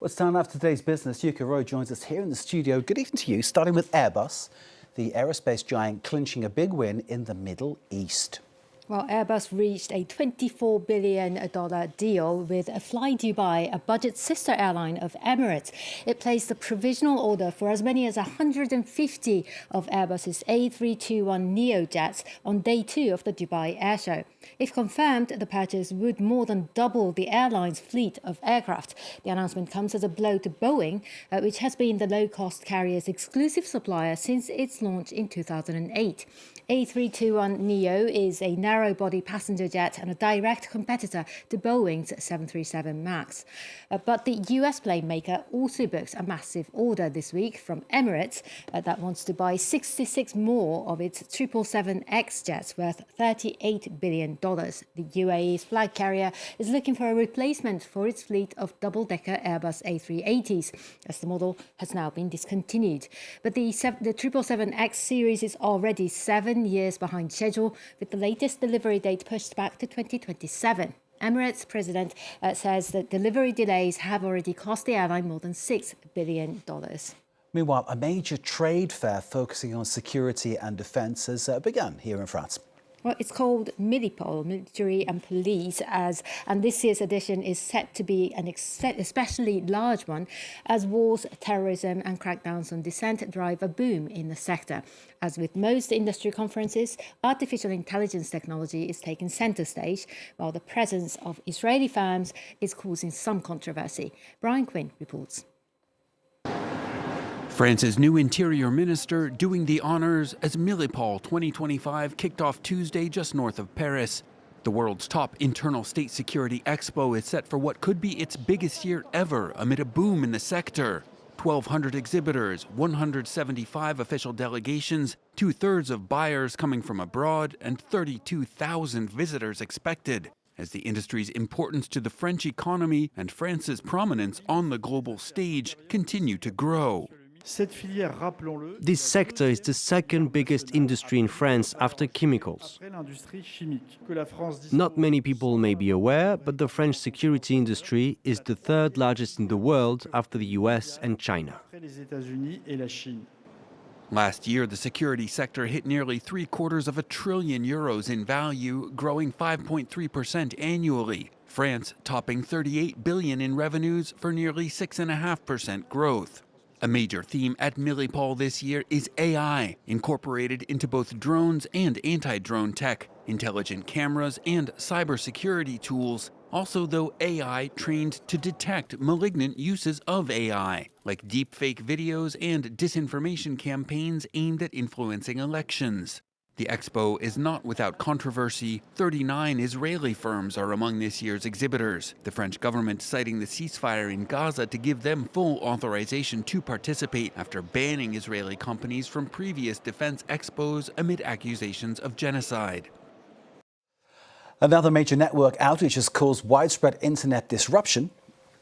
Well, it's time now for today's business. Yuka Rowe joins us here in the studio. Good evening to you. Starting with Airbus, the aerospace giant clinching a big win in the Middle East. Well, Airbus reached a $24 billion deal with flydubai, a budget sister airline of Emirates. It placed a provisional order for as many as 150 of Airbus's A321neo jets on day 2 of the Dubai Air Show. If confirmed, the purchase would more than double the airline's fleet of aircraft. The announcement comes as a blow to Boeing, which has been the low-cost carrier's exclusive supplier since its launch in 2008. A321neo is a narrow-body passenger jet and a direct competitor to Boeing's 737 MAX. But the US plane maker also booked a massive order this week from Emirates that wants to buy 66 more of its 777X jets worth $38 billion. The UAE's flag carrier is looking for a replacement for its fleet of double-decker Airbus A380s, as the model has now been discontinued. But the 777X series is already 7 years behind schedule, with the latest delivery date pushed back to 2027. Emirates president says that delivery delays have already cost the airline more than $6 billion. Meanwhile, a major trade fair focusing on security and defence has begun here in France. Well, it's called Milipol, Military and Police, and this year's edition is set to be an especially large one as wars, terrorism and crackdowns on dissent drive a boom in the sector. As with most industry conferences, artificial intelligence technology is taking centre stage, while the presence of Israeli firms is causing some controversy. Brian Quinn reports. France's new interior minister doing the honors as Milipol 2025 kicked off Tuesday just north of Paris. The world's top internal state security expo is set for what could be its biggest year ever amid a boom in the sector. 1,200 exhibitors, 175 official delegations, 2/3 of buyers coming from abroad, and 32,000 visitors expected, as the industry's importance to the French economy and France's prominence on the global stage continue to grow. This sector is the second biggest industry in France after chemicals. Not many people may be aware, but the French security industry is the third largest in the world after the US and China. Last year, the security sector hit nearly €750 billion in value, growing 5.3% annually. France topping $38 billion in revenues for nearly 6.5% growth. A major theme at Milipol this year is AI, incorporated into both drones and anti-drone tech, intelligent cameras, and cybersecurity tools. Also, though, AI trained to detect malignant uses of AI, like deepfake videos and disinformation campaigns aimed at influencing elections. The expo is not without controversy. 39 Israeli firms are among this year's exhibitors, the French government citing the ceasefire in Gaza to give them full authorization to participate after banning Israeli companies from previous defense expos amid accusations of genocide. Another major network outage has caused widespread internet disruption.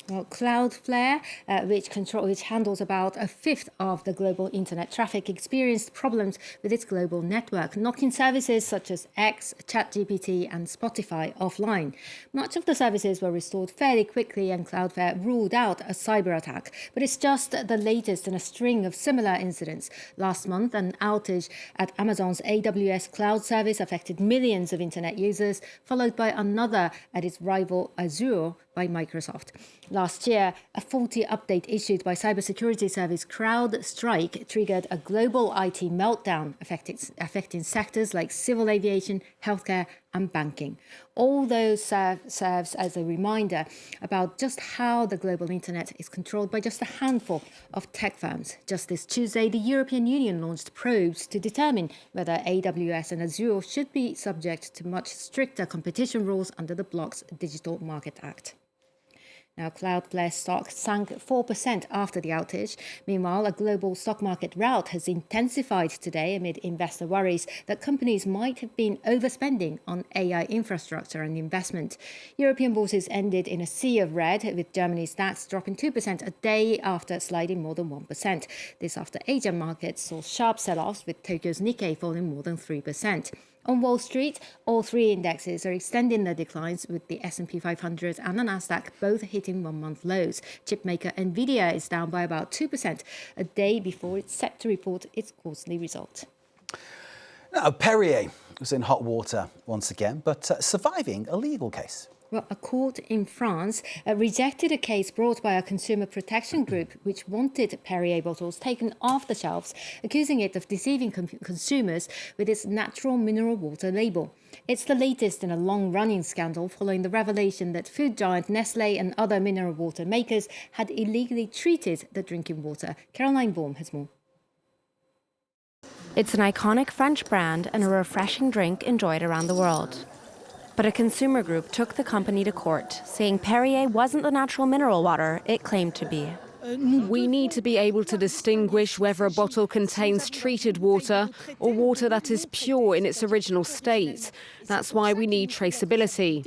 Well, Cloudflare, which handles about a fifth of the global internet traffic, experienced problems with its global network, knocking services such as X, ChatGPT and Spotify offline. Much of the services were restored fairly quickly, and Cloudflare ruled out a cyber attack. But it's just the latest in a string of similar incidents. Last month, an outage at Amazon's AWS cloud service affected millions of internet users, followed by another at its rival Azure by Microsoft. Last year, a faulty update issued by cybersecurity service CrowdStrike triggered a global IT meltdown affecting sectors like civil aviation, healthcare and banking. All those serves as a reminder about just how the global internet is controlled by just a handful of tech firms. Just this Tuesday, the European Union launched probes to determine whether AWS and Azure should be subject to much stricter competition rules under the bloc's Digital Market Act. Now, Cloudflare stock sank 4% after the outage. Meanwhile, a global stock market rout has intensified today amid investor worries that companies might have been overspending on AI infrastructure and investment. European bourses ended in a sea of red, with Germany's DAX dropping 2% a day after sliding more than 1%. This after Asian markets saw sharp sell-offs, with Tokyo's Nikkei falling more than 3%. On Wall Street, all three indexes are extending their declines, with the S&P 500 and the Nasdaq both hitting one-month lows. Chipmaker Nvidia is down by about 2%, a day before it's set to report its quarterly result. Now, Perrier was in hot water once again, but surviving a legal case. Well, a court in France rejected a case brought by a consumer protection group which wanted Perrier bottles taken off the shelves, accusing it of deceiving consumers with its natural mineral water label. It's the latest in a long-running scandal following the revelation that food giant Nestlé and other mineral water makers had illegally treated the drinking water. Caroline Baum has more. It's an iconic French brand and a refreshing drink enjoyed around the world. But a consumer group took the company to court, saying Perrier wasn't the natural mineral water it claimed to be. We need to be able to distinguish whether a bottle contains treated water or water that is pure in its original state. That's why we need traceability.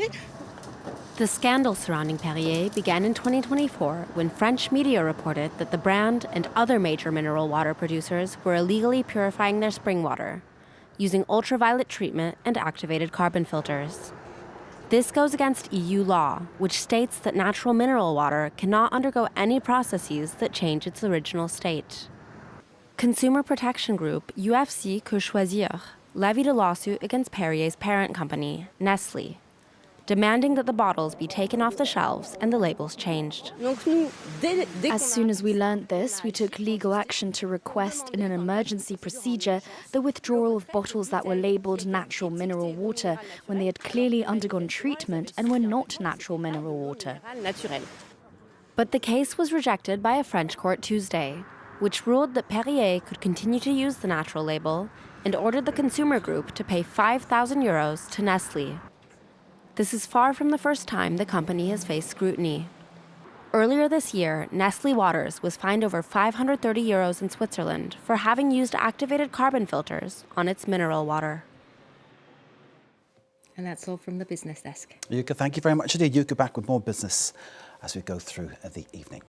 The scandal surrounding Perrier began in 2024 when French media reported that the brand and other major mineral water producers were illegally purifying their spring water, using ultraviolet treatment and activated carbon filters. This goes against EU law, which states that natural mineral water cannot undergo any processes that change its original state. Consumer protection group UFC Que Choisir levied a lawsuit against Perrier's parent company, Nestlé, demanding that the bottles be taken off the shelves and the labels changed. As soon as we learned this, we took legal action to request in an emergency procedure the withdrawal of bottles that were labelled natural mineral water when they had clearly undergone treatment and were not natural mineral water. But the case was rejected by a French court Tuesday, which ruled that Perrier could continue to use the natural label and ordered the consumer group to pay €5,000 to Nestlé. This is far from the first time the company has faced scrutiny. Earlier this year, Nestlé Waters was fined over €530 in Switzerland for having used activated carbon filters on its mineral water. And that's all from the business desk. Yuka, thank you very much indeed. Yuka back with more business as we go through the evening.